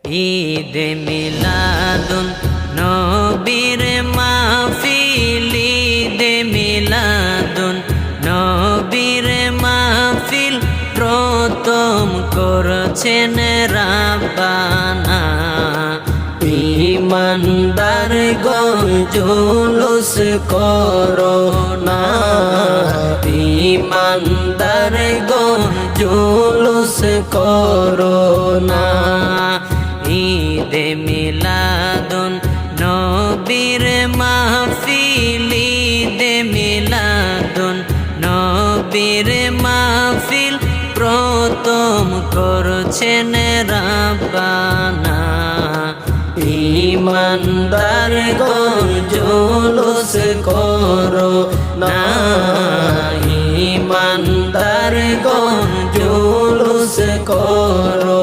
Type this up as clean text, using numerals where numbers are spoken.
ঈদে মিলাদুন নবীর মাহফিল, ঈদে মিলাদুন নবীর মাহফিল প্রথম করছেন রাব্বানা। ঈমানদার গণ জুলুস করো না, ঈমানদার গণ জুলুস করো না। ঈদে মিলাদুন নবীর মাহফিল, ঈদে মিলাদুন নবীর মাহফিল প্রথম করছেন রাব্বানা। ঈমানদার গণ জুলুস করো না, ঈমানদার গণ জুলুস করো